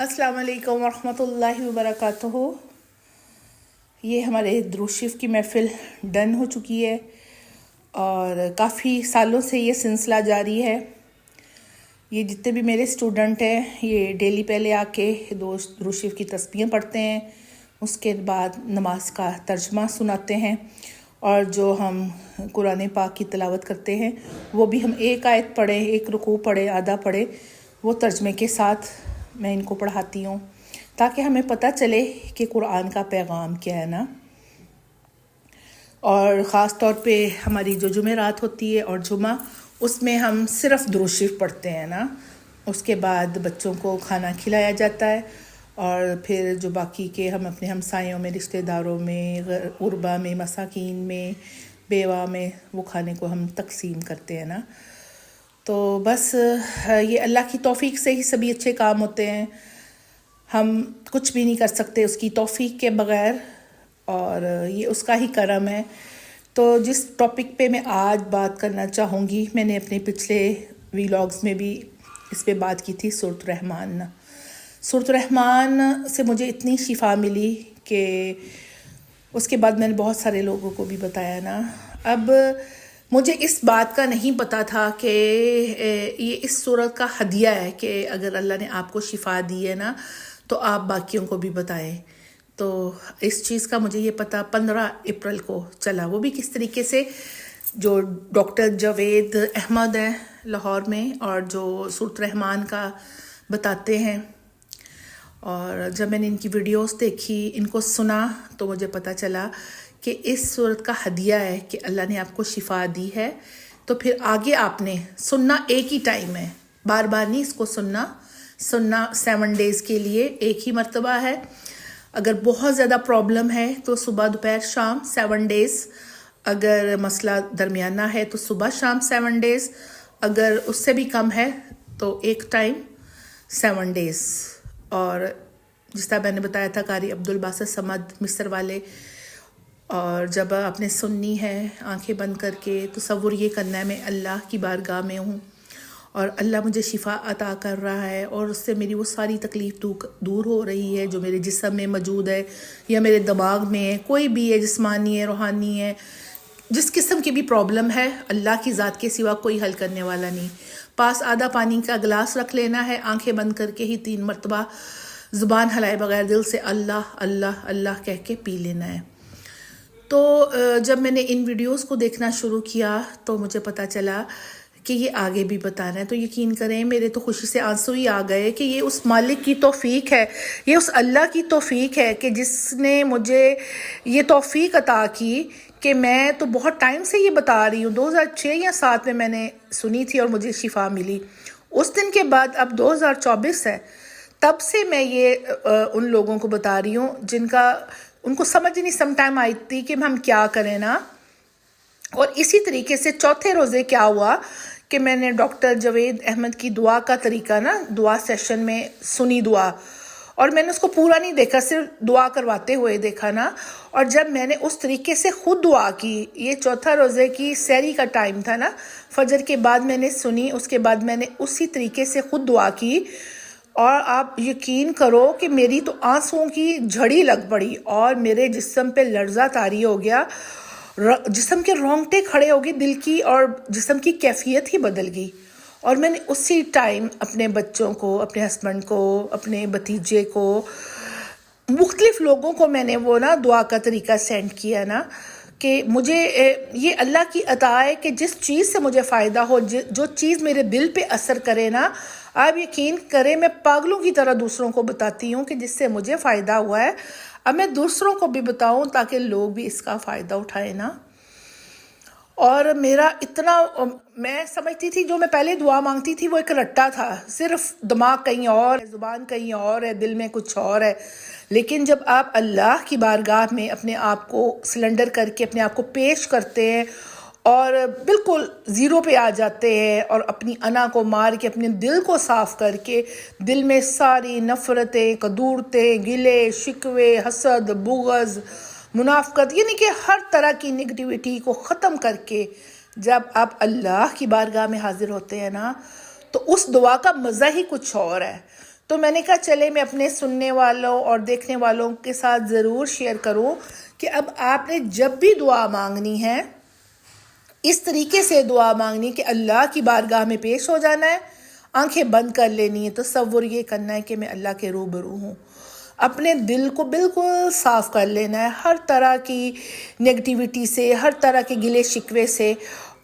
السلام علیکم ورحمۃ اللہ وبرکاتہ۔ یہ ہمارے درود شریف کی محفل ڈن ہو چکی ہے اور کافی سالوں سے یہ سلسلہ جاری ہے۔ یہ جتنے بھی میرے اسٹوڈنٹ ہیں یہ ڈیلی پہلے آ کے درود شریف کی تسبیحیں پڑھتے ہیں، اس کے بعد نماز کا ترجمہ سناتے ہیں، اور جو ہم قرآن پاک کی تلاوت کرتے ہیں وہ بھی ہم ایک آیت پڑھیں، ایک رکوع پڑھیں، آدھا پڑھیں، وہ ترجمے کے ساتھ میں ان کو پڑھاتی ہوں تاکہ ہمیں پتہ چلے کہ قرآن کا پیغام کیا ہے نا۔ اور خاص طور پہ ہماری جو جمعرات ہوتی ہے اور جمعہ، اس میں ہم صرف درود شریف پڑھتے ہیں نا۔ اس کے بعد بچوں کو کھانا کھلایا جاتا ہے اور پھر جو باقی کے ہم اپنے ہمسایوں میں، رشتہ داروں میں، غربا میں، مساکین میں، بیوہ میں، وہ کھانے کو ہم تقسیم کرتے ہیں نا۔ تو بس یہ اللہ کی توفیق سے ہی سبھی اچھے کام ہوتے ہیں، ہم کچھ بھی نہیں کر سکتے اس کی توفیق کے بغیر، اور یہ اس کا ہی کرم ہے۔ تو جس ٹاپک پہ میں آج بات کرنا چاہوں گی، میں نے اپنے پچھلے ویلاگز میں بھی اس پہ بات کی تھی، سورۃ الرحمن۔ سورۃ الرحمن سے مجھے اتنی شفا ملی کہ اس کے بعد میں نے بہت سارے لوگوں کو بھی بتایا نا۔ اب مجھے اس بات کا نہیں پتا تھا کہ یہ اس صورت کا ہدیہ ہے کہ اگر اللہ نے آپ کو شفا دی ہے نا تو آپ باقیوں کو بھی بتائیں۔ تو اس چیز کا مجھے یہ پتہ 15 اپریل کو چلا، وہ بھی کس طریقے سے، جو ڈاکٹر جاوید احمد ہیں لاہور میں، اور جو سورۃ الرحمن کا بتاتے ہیں، اور جب میں نے ان کی ویڈیوز دیکھی، ان کو سنا، تو مجھے پتہ چلا کہ اس صورت کا ہدیہ ہے کہ اللہ نے آپ کو شفا دی ہے۔ تو پھر آگے آپ نے سننا ایک ہی ٹائم ہے، بار بار نہیں اس کو سننا 7 ڈیز کے لیے ایک ہی مرتبہ ہے۔ اگر بہت زیادہ پرابلم ہے تو صبح دوپہر شام 7 ڈیز، اگر مسئلہ درمیانہ ہے تو صبح شام 7 ڈیز، اگر اس سے بھی کم ہے تو ایک ٹائم 7 ڈیز۔ اور جس طرح میں نے بتایا تھا قاری عبدالباسط صمد مصر والے، اور جب آپ نے سننی ہے آنکھیں بند کر کے، تصور یہ کرنا ہے میں اللہ کی بارگاہ میں ہوں اور اللہ مجھے شفا عطا کر رہا ہے، اور اس سے میری وہ ساری تکلیف دور ہو رہی ہے جو میرے جسم میں موجود ہے یا میرے دماغ میں ہے، کوئی بھی ہے، جسمانی ہے، روحانی ہے، جس قسم کی بھی پرابلم ہے، اللہ کی ذات کے سوا کوئی حل کرنے والا نہیں۔ پاس آدھا پانی کا گلاس رکھ لینا ہے، آنکھیں بند کر کے ہی 3 مرتبہ زبان ہلائے بغیر دل سے اللہ اللہ اللہ کہہ کے پی لینا ہے۔ تو جب میں نے ان ویڈیوز کو دیکھنا شروع کیا تو مجھے پتہ چلا کہ یہ آگے بھی بتانا ہے، تو یقین کریں میرے تو خوشی سے آنسو ہی آ گئے کہ یہ اس مالک کی توفیق ہے، یہ اس اللہ کی توفیق ہے کہ جس نے مجھے یہ توفیق عطا کی کہ میں تو بہت ٹائم سے یہ بتا رہی ہوں، 2006 یا 2007 میں نے سنی تھی اور مجھے شفا ملی۔ اس دن کے بعد اب 2024 ہے، تب سے میں یہ ان لوگوں کو بتا رہی ہوں جن کا ان کو سمجھ نہیں سم ٹائم آئی تھی کہ ہم کیا کریں نا۔ اور اسی طریقے سے چوتھے روزے کیا ہوا کہ میں نے ڈاکٹر جاوید احمد کی دعا کا طریقہ نا، دعا سیشن میں سنی دعا، اور میں نے اس کو پورا نہیں دیکھا، صرف دعا کرواتے ہوئے دیکھا نا۔ اور جب میں نے اس طریقے سے خود دعا کی، یہ چوتھا روزے کی سحری کا ٹائم تھا نا، فجر کے بعد میں نے سنی، اس کے بعد میں نے اسی طریقے سے خود دعا کی، اور آپ یقین کرو کہ میری تو آنسوؤں کی جھڑی لگ پڑی اور میرے جسم پہ لرزہ طاری ہو گیا، جسم کے رونگٹے کھڑے ہو گئے، دل کی اور جسم کی کیفیت ہی بدل گئی۔ اور میں نے اسی ٹائم اپنے بچوں کو، اپنے ہسبینڈ کو، اپنے بھتیجے کو، مختلف لوگوں کو میں نے وہ نا دعا کا طریقہ سینڈ کیا نا، کہ مجھے یہ اللہ کی عطا ہے کہ جس چیز سے مجھے فائدہ ہو، جو چیز میرے دل پہ اثر کرے نا، آپ یقین کریں میں پاگلوں کی طرح دوسروں کو بتاتی ہوں کہ جس سے مجھے فائدہ ہوا ہے، اب میں دوسروں کو بھی بتاؤں تاکہ لوگ بھی اس کا فائدہ اٹھائیں نا۔ اور میرا اتنا، میں سمجھتی تھی جو میں پہلے دعا مانگتی تھی وہ ایک رٹا تھا، صرف دماغ کہیں اور ہے، زبان کہیں اور ہے، دل میں کچھ اور ہے۔ لیکن جب آپ اللہ کی بارگاہ میں اپنے آپ کو سلنڈر کر کے اپنے آپ کو پیش کرتے ہیں اور بالکل زیرو پہ آ جاتے ہیں، اور اپنی انا کو مار کے اپنے دل کو صاف کر کے، دل میں ساری نفرتیں، کدورتیں، گلے شکوے، حسد، بغض، منافقت، یعنی کہ ہر طرح کی نگیٹیوٹی کو ختم کر کے جب آپ اللہ کی بارگاہ میں حاضر ہوتے ہیں نا، تو اس دعا کا مزہ ہی کچھ اور ہے۔ تو میں نے کہا چلے میں اپنے سننے والوں اور دیکھنے والوں کے ساتھ ضرور شیئر کروں کہ اب آپ نے جب بھی دعا مانگنی ہے اس طریقے سے دعا مانگنی کہ اللہ کی بارگاہ میں پیش ہو جانا ہے، آنکھیں بند کر لینی ہے، تصور یہ کرنا ہے کہ میں اللہ کے روبرو ہوں، اپنے دل کو بالکل صاف کر لینا ہے ہر طرح کی نگیٹیوٹی سے، ہر طرح کے گلے شکوے سے،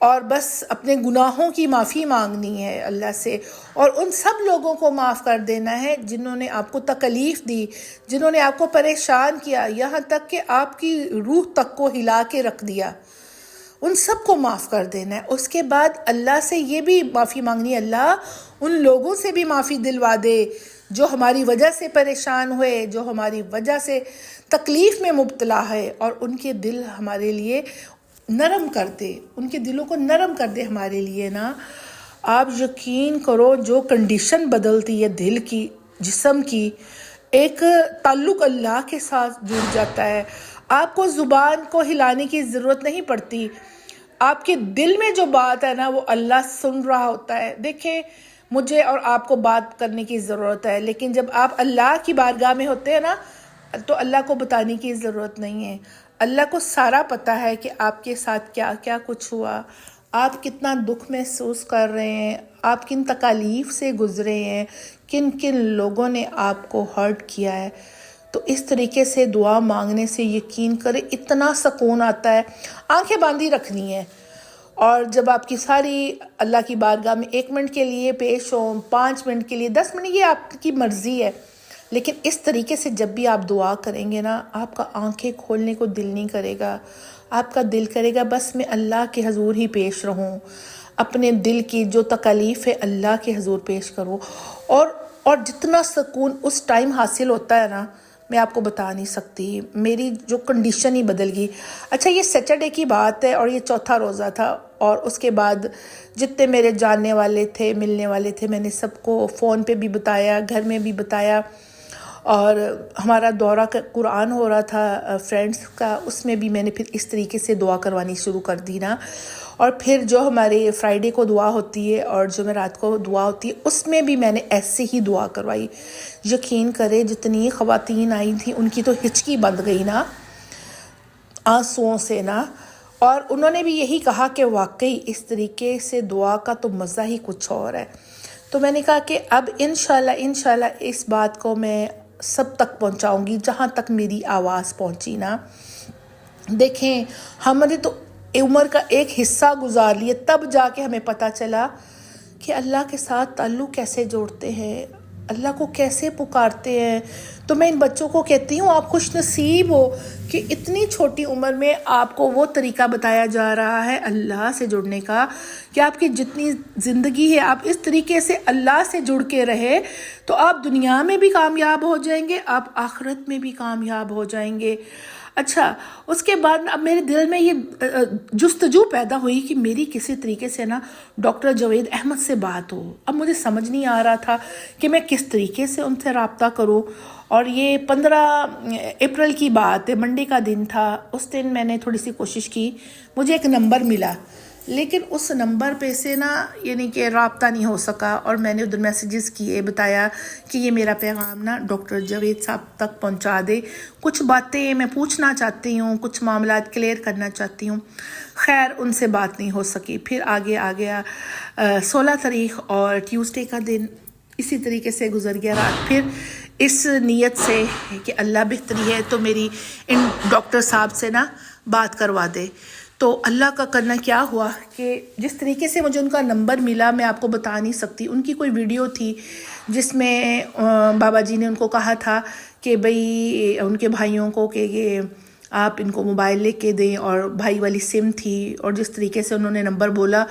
اور بس اپنے گناہوں کی معافی مانگنی ہے اللہ سے، اور ان سب لوگوں کو معاف کر دینا ہے جنہوں نے آپ کو تکلیف دی، جنہوں نے آپ کو پریشان کیا، یہاں تک کہ آپ کی روح تک کو ہلا کے رکھ دیا، ان سب کو معاف کر دینا ہے۔ اس کے بعد اللہ سے یہ بھی معافی مانگنی ہے، اللہ ان لوگوں سے بھی معافی دلوا دے جو ہماری وجہ سے پریشان ہوئے، جو ہماری وجہ سے تکلیف میں مبتلا ہے، اور ان کے دل ہمارے لیے نرم کر دے، ان کے دلوں کو نرم کر دے ہمارے لیے نا۔ آپ یقین کرو جو کنڈیشن بدلتی ہے دل کی، جسم کی، ایک تعلق اللہ کے ساتھ جڑ جاتا ہے، آپ کو زبان کو ہلانے کی ضرورت نہیں پڑتی، آپ کے دل میں جو بات ہے نا وہ اللہ سن رہا ہوتا ہے۔ دیکھیں مجھے اور آپ کو بات کرنے کی ضرورت ہے، لیکن جب آپ اللہ کی بارگاہ میں ہوتے ہیں نا تو اللہ کو بتانے کی ضرورت نہیں ہے، اللہ کو سارا پتہ ہے کہ آپ کے ساتھ کیا کیا کچھ ہوا، آپ کتنا دکھ محسوس کر رہے ہیں، آپ کن تکالیف سے گزرے ہیں، کن کن لوگوں نے آپ کو ہرٹ کیا ہے۔ تو اس طریقے سے دعا مانگنے سے یقین کرے اتنا سکون آتا ہے، آنکھیں باندھی رکھنی ہے، اور جب آپ کی ساری اللہ کی بارگاہ میں 1 منٹ کے لیے پیش ہوں، 5 منٹ کے لیے، 10 منٹ، یہ آپ کی مرضی ہے، لیکن اس طریقے سے جب بھی آپ دعا کریں گے نا آپ کا آنکھیں کھولنے کو دل نہیں کرے گا، آپ کا دل کرے گا بس میں اللہ کے حضور ہی پیش رہوں، اپنے دل کی جو تکالیف ہے اللہ کے حضور پیش کروں، اور جتنا سکون اس ٹائم حاصل ہوتا ہے نا میں آپ کو بتا نہیں سکتی، میری جو کنڈیشن ہی بدل گئی۔ اچھا یہ سیٹرڈے کی بات ہے اور یہ چوتھا روزہ تھا، اور اس کے بعد جتنے میرے جاننے والے تھے، ملنے والے تھے، میں نے سب کو فون پہ بھی بتایا، گھر میں بھی بتایا، اور ہمارا دورہ قرآن ہو رہا تھا فرینڈس کا، اس میں بھی میں نے پھر اس طریقے سے دعا کروانی شروع کر دی نا، اور پھر جو ہمارے فرائیڈے کو دعا ہوتی ہے اور جمعرات کو دعا ہوتی ہے اس میں بھی میں نے ایسے ہی دعا کروائی۔ یقین کرے جتنی خواتین آئی تھیں ان کی تو ہچکی بند گئی نا آنسوؤں سے نا، اور انہوں نے بھی یہی کہا کہ واقعی اس طریقے سے دعا کا تو مزہ ہی کچھ اور ہے۔ تو میں نے کہا کہ اب انشاءاللہ اس بات کو میں سب تک پہنچاؤں گی جہاں تک میری آواز پہنچی نا۔ دیکھیں ہم نے تو عمر کا ایک حصہ گزار لیا، تب جا کے ہمیں پتہ چلا کہ اللہ کے ساتھ تعلق کیسے جوڑتے ہیں، اللہ کو کیسے پکارتے ہیں۔ تو میں ان بچوں کو کہتی ہوں آپ خوش نصیب ہو کہ اتنی چھوٹی عمر میں آپ کو وہ طریقہ بتایا جا رہا ہے اللہ سے جڑنے کا کہ آپ کی جتنی زندگی ہے آپ اس طریقے سے اللہ سے جڑ کے رہے تو آپ دنیا میں بھی کامیاب ہو جائیں گے، آپ آخرت میں بھی کامیاب ہو جائیں گے۔ اچھا اس کے بعد اب میرے دل میں یہ جستجو پیدا ہوئی کہ میری کسی طریقے سے نا ڈاکٹر جاوید احمد سے بات ہو۔ اب مجھے سمجھ نہیں آ رہا تھا کہ میں کس طریقے سے ان سے رابطہ کروں، اور یہ 15 اپریل کی بات ہے، منڈے کا دن تھا، اس دن میں نے تھوڑی سی کوشش کی، مجھے ایک نمبر ملا لیکن اس نمبر پہ سے نا یعنی کہ رابطہ نہیں ہو سکا، اور میں نے ادھر میسیجز کیے، بتایا کہ یہ میرا پیغام نا ڈاکٹر جاوید صاحب تک پہنچا دے، کچھ باتیں میں پوچھنا چاہتی ہوں، کچھ معاملات کلیئر کرنا چاہتی ہوں۔ خیر ان سے بات نہیں ہو سکی، پھر آگے آ گیا 16 تاریخ اور ٹیوزڈے کا دن اسی طریقے سے گزر گیا رات، پھر اس نیت سے کہ اللہ بہتری ہے تو میری ان ڈاکٹر صاحب سے نا بات کروا دے۔ تو اللہ کا کرنا کیا ہوا کہ جس طریقے سے مجھے ان کا نمبر ملا میں آپ کو بتا نہیں سکتی۔ ان کی کوئی ویڈیو تھی جس میں بابا جی نے ان کو کہا تھا کہ بھئی ان کے بھائیوں کو کہ یہ آپ ان کو موبائل لے کے دیں، اور بھائی والی سم تھی، اور جس طریقے سے انہوں نے نمبر بولا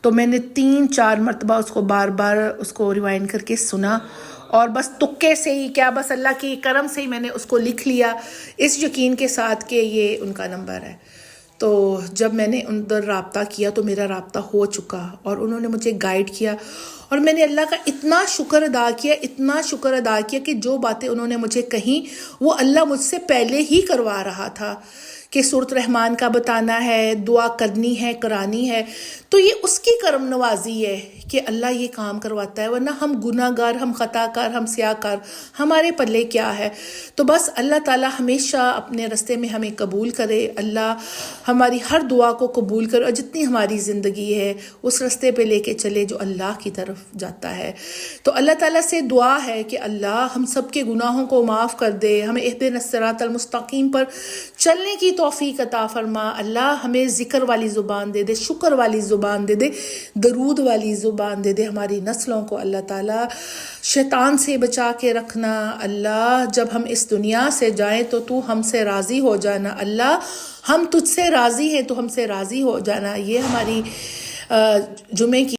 تو میں نے 3-4 مرتبہ اس کو بار بار اس کو ریوائنڈ کر کے سنا، اور بس تکے سے ہی کیا بس اللہ کی کرم سے ہی میں نے اس کو لکھ لیا اس یقین کے ساتھ کہ یہ ان کا نمبر ہے۔ تو جب میں نے اندر رابطہ کیا تو میرا رابطہ ہو چکا، اور انہوں نے مجھے گائیڈ کیا، اور میں نے اللہ کا اتنا شکر ادا کیا کہ جو باتیں انہوں نے مجھے کہیں وہ اللہ مجھ سے پہلے ہی کروا رہا تھا، کہ سورۃ رحمان کا بتانا ہے، دعا کرنی ہے، کرانی ہے، تو یہ اس کی کرم نوازی ہے کہ اللہ یہ کام کرواتا ہے، ورنہ ہم گناہ گار، ہم خطا کار، ہم سیاہ کار، ہمارے پلے کیا ہے۔ تو بس اللہ تعالیٰ ہمیشہ اپنے راستے میں ہمیں قبول کرے، اللہ ہماری ہر دعا کو قبول کرے، اور جتنی ہماری زندگی ہے اس راستے پہ لے کے چلے جو اللہ کی طرف جاتا ہے۔ تو اللہ تعالیٰ سے دعا ہے کہ اللہ ہم سب کے گناہوں کو معاف کر دے، ہمیں اہدنا الصراط المستقیم پر چلنے کی توفیق عطا فرما، اللہ ہمیں ذکر والی زبان دے دے، شکر والی زبان دے دے، درود والی زبان دے دے، ہماری نسلوں کو اللہ تعالیٰ شیطان سے بچا کے رکھنا۔ اللہ جب ہم اس دنیا سے جائیں تو ہم سے راضی ہو جانا، اللہ ہم تجھ سے راضی ہیں تو ہم سے راضی ہو جانا۔ یہ ہماری جمعے کی